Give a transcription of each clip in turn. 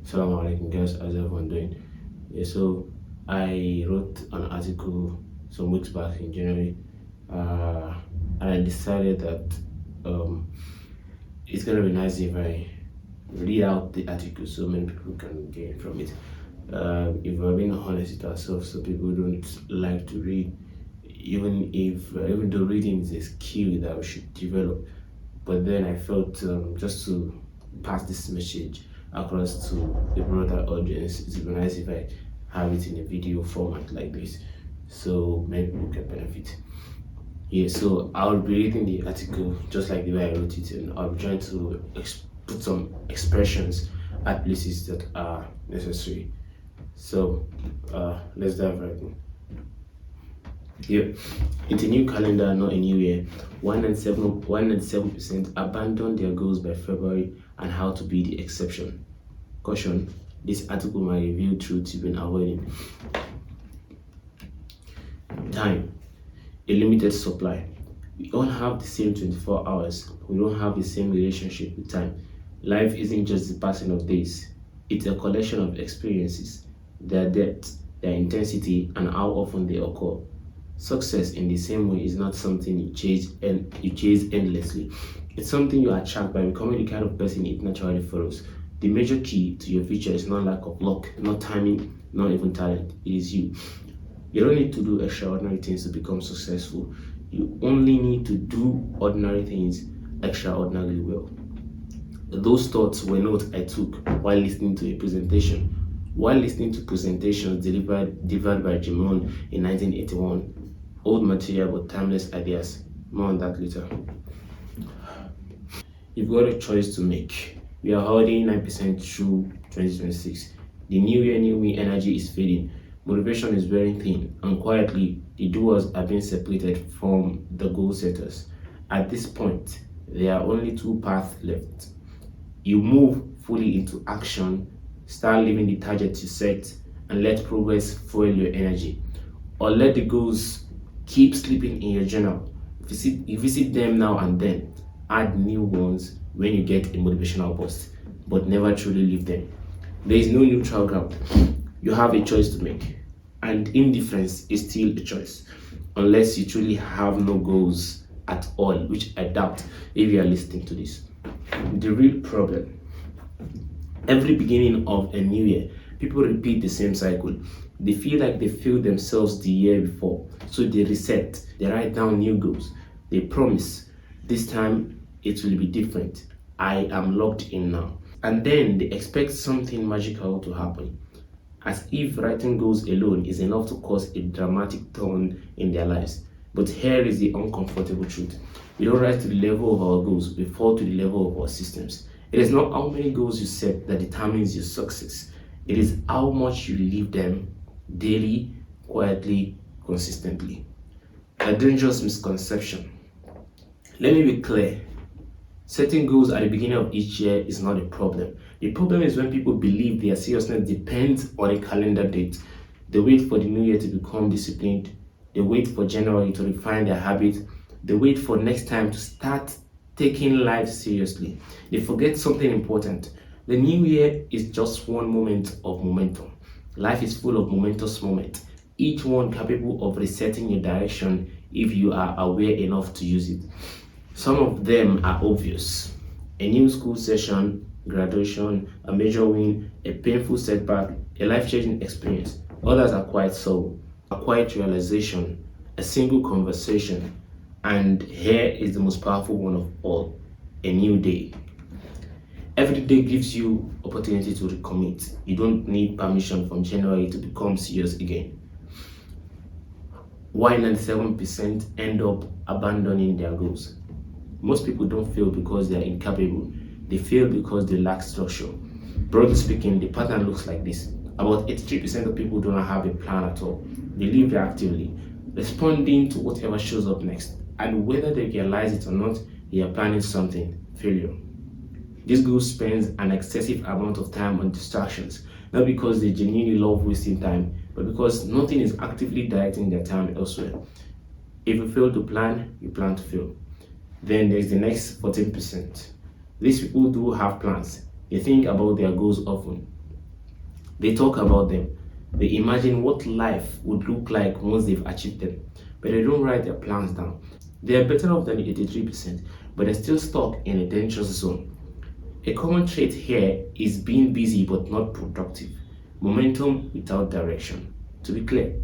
Assalamu alaikum guys, how's everyone doing? Yeah, so I wrote an article some weeks back in January, and I decided that it's gonna be nice if I read out the article so many people can gain from it. If we're being honest with ourselves, so people don't like to read, even though reading is a skill that we should develop. But then I felt just to pass this message across to the broader audience, it would be nice if I have it in a video format like this so many people can benefit. Yeah, so I'll be reading the article just like the way I wrote it, and I'll be trying to put some expressions at places that are necessary. So let's dive right in. Yeah, it's a new calendar, not a new year. 197% abandon their goals by February, and how to be the exception. Caution, this article might reveal truths you've been avoiding. Time, a limited supply. We all have the same 24 hours. We don't have the same relationship with time. Life isn't just the passing of days. It's a collection of experiences, their depth, their intensity, and how often they occur. Success in the same way is not something you chase endlessly. It's something you attract by becoming the kind of person it naturally follows. The major key to your future is not lack of luck, not timing, not even talent. It is you. You don't need to do extraordinary things to become successful. You only need to do ordinary things extraordinarily well. Those thoughts were notes I took while listening to a presentation. While listening to presentations delivered by Jim Rohn in 1981, old material but timeless ideas. More on that later. You've got a choice to make. We are already 9% through 2026. The new year, new me energy is fading. Motivation is wearing thin, and quietly, the doers are being separated from the goal setters. At this point, there are only two paths left. You move fully into action, start living the target you set, and let progress fuel your energy. Or let the goals keep sleeping in your journal. Visit them now and then. Add new ones when you get a motivational burst, but never truly leave them. There is no neutral ground. You have a choice to make, and indifference is still a choice, unless you truly have no goals at all, which I doubt if you are listening to this. The real problem, every beginning of a new year, people repeat the same cycle. They feel like they failed themselves the year before, so they reset, they write down new goals, they promise, this time it will be different. I am locked in now. And then they expect something magical to happen, as if writing goals alone is enough to cause a dramatic turn in their lives. But here is the uncomfortable truth. We don't rise to the level of our goals, we fall to the level of our systems. It is not how many goals you set that determines your success. It is how much you live them daily, quietly, consistently. A dangerous misconception. Let me be clear. Setting goals at the beginning of each year is not a problem. The problem is when people believe their seriousness depends on a calendar date. They wait for the new year to become disciplined. They wait for January to refine their habits. They wait for next time to start taking life seriously. They forget something important. The new year is just one moment of momentum. Life is full of momentous moments, each one capable of resetting your direction if you are aware enough to use it. Some of them are obvious. A new school session, graduation, a major win, a painful setback, a life-changing experience. Others are quite subtle, a quiet realization, a single conversation, and here is the most powerful one of all, a new day. Every day gives you opportunity to recommit. You don't need permission from January to become serious again. Why 97% end up abandoning their goals? Most people don't fail because they are incapable. They fail because they lack structure. Broadly speaking, the pattern looks like this. About 83% of people do not have a plan at all. They live reactively, responding to whatever shows up next. And whether they realize it or not, they are planning something, failure. This group spends an excessive amount of time on distractions, not because they genuinely love wasting time, but because nothing is actively directing their time elsewhere. If you fail to plan, you plan to fail. Then there's the next 14%. These people do have plans. They think about their goals often. They talk about them. They imagine what life would look like once they've achieved them, but they don't write their plans down. They are better off than the 83%, but they're still stuck in a dangerous zone. A common trait here is being busy but not productive, momentum without direction. To be clear,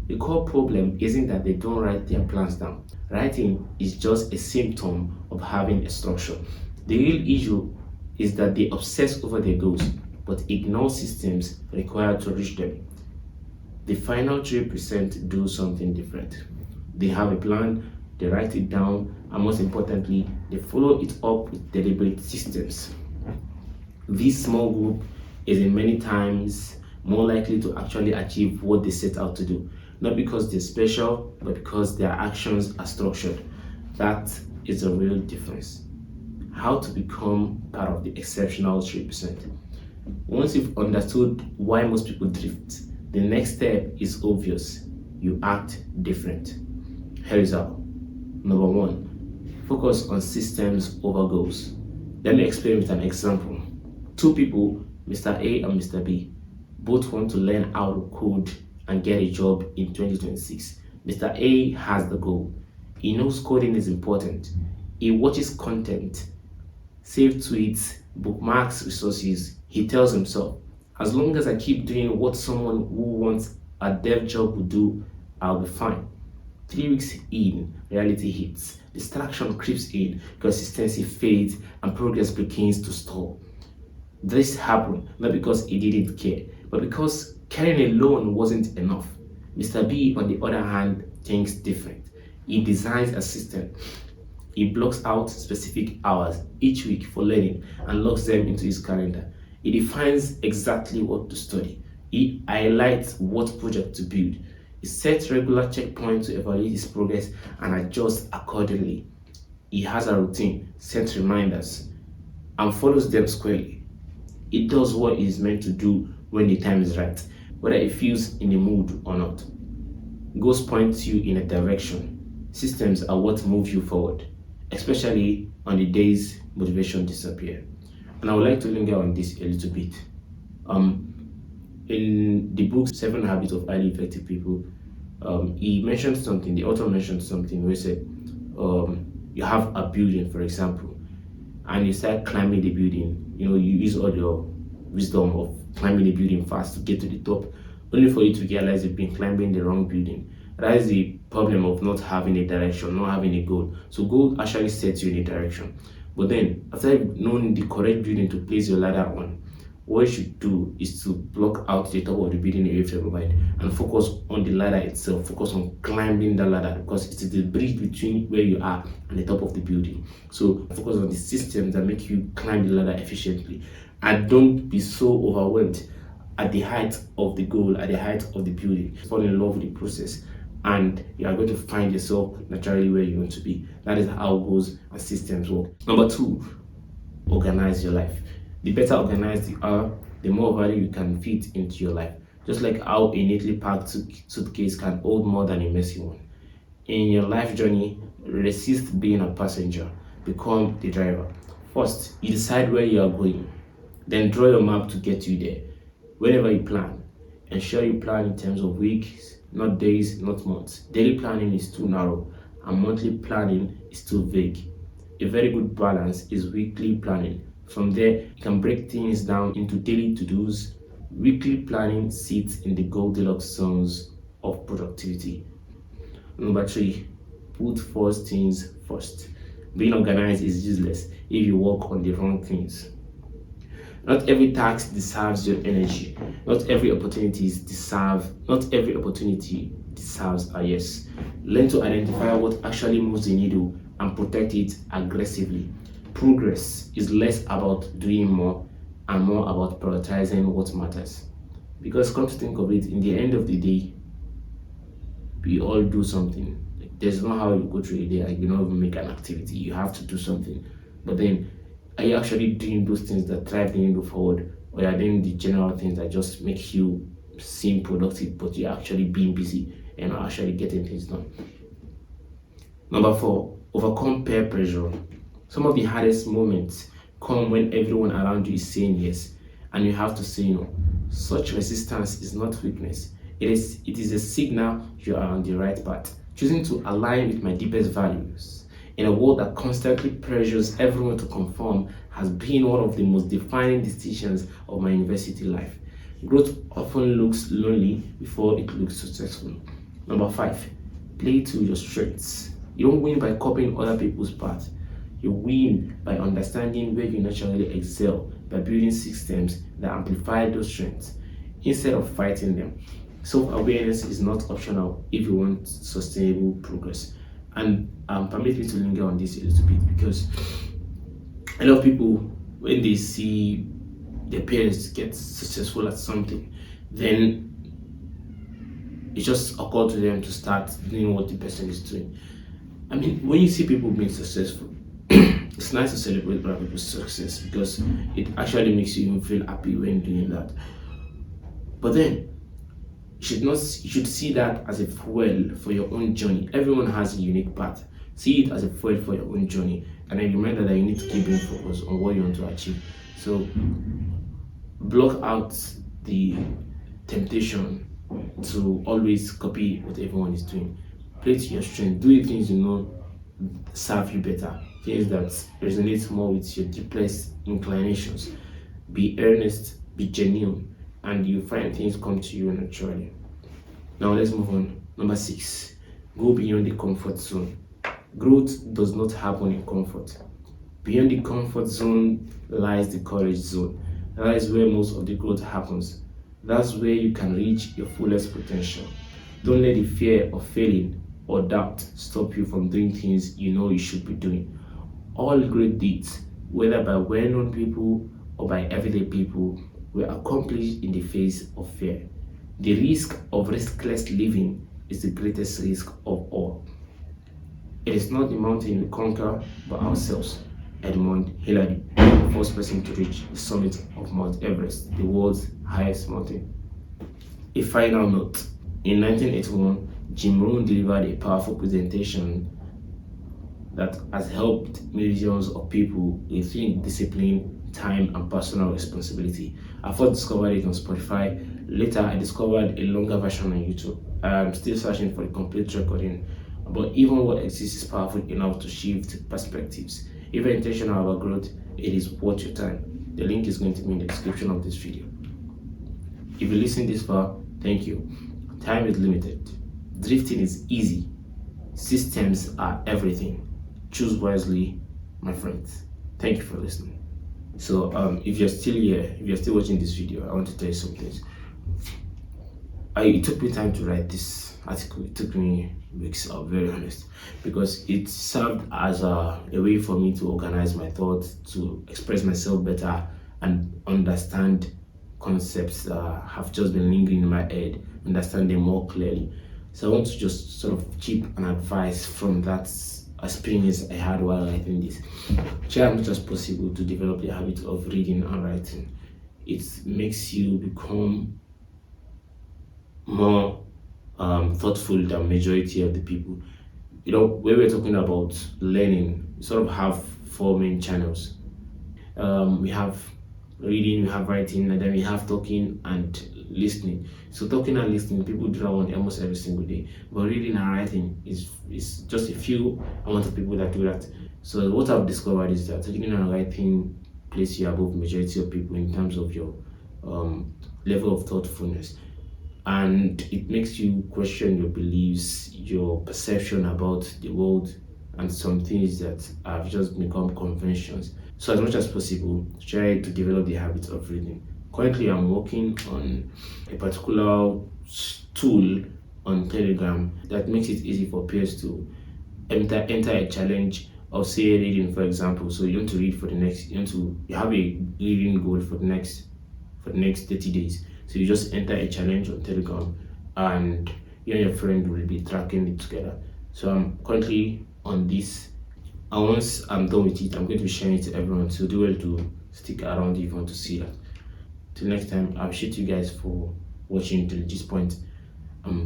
the core problem isn't that they don't write their plans down. Writing is just a symptom of having a structure. The real issue is that they obsess over their goals but ignore systems required to reach them. The final 3% do something different. They have a plan, they write it down, and most importantly, they follow it up with deliberate systems. This small group is in many times more likely to actually achieve what they set out to do, not because they're special, but because their actions are structured. That is a real difference. How to become part of the exceptional 3%. Once you've understood why most people drift, the next step is obvious. You act different. Here is how. Number one, focus on systems over goals. Let me explain with an example. Two people, Mr. A and Mr. B, both want to learn how to code and get a job in 2026. Mr. A has the goal. He knows coding is important. He watches content, saves tweets, bookmarks resources. He tells himself, as long as I keep doing what someone who wants a dev job would do, I'll be fine. 3 weeks in, reality hits. Distraction creeps in, consistency fades, and progress begins to stall. This happened not because he didn't care, but because caring alone wasn't enough. Mr. B, on the other hand, thinks different. He designs a system. He blocks out specific hours each week for learning and locks them into his calendar. He defines exactly what to study. He highlights what project to build. He sets regular checkpoints to evaluate his progress and adjust accordingly. He has a routine, sets reminders, and follows them squarely. It does what it is meant to do when the time is right, whether it feels in the mood or not. Goals point you in a direction. Systems are what move you forward, especially on the days motivation disappears. And I would like to linger on this a little bit. In the book Seven Habits of Highly Effective People, he mentioned something. The author mentioned something where he said, you have a building, for example, and you start climbing the building. You use all your wisdom of climbing the building fast to get to the top, only for you to realize you've been climbing the wrong building. That is the problem of not having a direction, not having a goal. So goal actually sets you in a direction. But then, after you've known the correct building to place your ladder on, what you should do is to block out the top of the building you have to provide and focus on the ladder itself. Focus on climbing the ladder because it is the bridge between where you are and the top of the building. So focus on the systems that make you climb the ladder efficiently. And don't be so overwhelmed at the height of the goal, at the height of the building. Fall in love with the process, and you are going to find yourself naturally where you want to be. That is how goals and systems work. Number two, organize your life. The better organized you are, the more value you can fit into your life. Just like how a neatly packed suitcase can hold more than a messy one. In your life journey, resist being a passenger, become the driver. First, you decide where you are going, then draw your map to get you there. Whenever you plan, ensure you plan in terms of weeks, not days, not months. Daily planning is too narrow, and monthly planning is too vague. A very good balance is weekly planning. From there, you can break things down into daily to-dos. Weekly planning sits in the Goldilocks zones of productivity. Number three, put first things first. Being organized is useless if you work on the wrong things. Not every task deserves your energy. Not every opportunity deserves a yes. Learn to identify what actually moves the needle and protect it aggressively. Progress is less about doing more and more about prioritizing what matters. Because come to think of it, in the end of the day, we all do something. There's no how you go through a day and you don't even make an activity. You have to do something. But then, are you actually doing those things that drive the needle forward, or are you doing the general things that just make you seem productive, but you're actually being busy and not actually getting things done? Number four, overcome peer pressure. Some of the hardest moments come when everyone around you is saying yes and you have to say no. Such resistance is not weakness. It is a signal you are on the right path. Choosing to align with my deepest values in a world that constantly pressures everyone to conform has been one of the most defining decisions of my university life. Growth often looks lonely before it looks successful. Number 5, play to your strengths. You don't win by copying other people's path. You win by understanding where you naturally excel, by building systems that amplify those strengths instead of fighting them. Self awareness is not optional if you want sustainable progress. And permit me to linger on this a little bit because a lot of people, when they see their parents get successful at something, then it just occurred to them to start doing what the person is doing. I mean, when you see people being successful, it's nice to celebrate other people's success because it actually makes you even feel happy when doing that. But then you should see that as a fuel for your own journey. Everyone has a unique path. See it as a fuel for your own journey, and then remember that you need to keep being focused on what you want to achieve. So block out the temptation to always copy what everyone is doing. Play to your strength. Do the things you know serve you better. Things that resonate more with your deepest inclinations. Be earnest, be genuine, and you find things come to you naturally. Now let's move on. Number 6, go beyond the comfort zone. Growth does not happen in comfort. Beyond the comfort zone lies the courage zone. That is where most of the growth happens. That's where you can reach your fullest potential. Don't let the fear of failing or doubt stop you from doing things you know you should be doing. All great deeds, whether by well-known people or by everyday people, were accomplished in the face of fear. The risk of riskless living is the greatest risk of all. It is not the mountain we conquer, but ourselves. Edmund Hillary, the first person to reach the summit of Mount Everest, the world's highest mountain. A final note. In 1981, Jim Rohn delivered a powerful presentation that has helped millions of people rethink discipline, time, and personal responsibility. I first discovered it on Spotify. Later, I discovered a longer version on YouTube. I'm still searching for a complete recording, but even what exists is powerful enough to shift perspectives. If you're intentional about growth, it is worth your time. The link is going to be in the description of this video. If you listened this far, thank you. Time is limited. Drifting is easy. Systems are everything. Choose wisely, my friends. Thank you for listening. So if you're still here, if you're still watching this video, I want to tell you some things. It took me time to write this article. It took me weeks, I'll be very honest, because it served as a way for me to organize my thoughts, to express myself better, and understand concepts that have just been lingering in my head, understand them more clearly. So I want to just sort of chip an advice from that experience I had while writing this. Try as much as possible to develop the habit of reading and writing. It makes you become more thoughtful than majority of the people. You know, when we're talking about learning, we sort of have 4 main channels. We have reading, we have writing, and then we have talking and listening. So talking and listening, people do that one almost every single day. But reading and writing is just a few amount of people that do that. So what I've discovered is that reading and writing place you above majority of people in terms of your level of thoughtfulness. And it makes you question your beliefs, your perception about the world, and some things that have just become conventions. So as much as possible, try to develop the habit of reading. Currently, I'm working on a particular tool on Telegram that makes it easy for peers to enter a challenge of, say, reading, for example. So you want to read for the next, you have a reading goal for the next 30 days. So you just enter a challenge on Telegram, and you and your friend will be tracking it together. So I'm currently on this, and once I'm done with it, I'm going to be sharing it to everyone. So do well to stick around if you want to see that. Till next time, I appreciate you guys for watching till this point.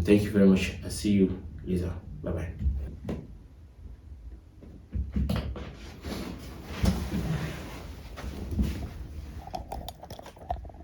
Thank you very much. I'll see you later. Bye bye.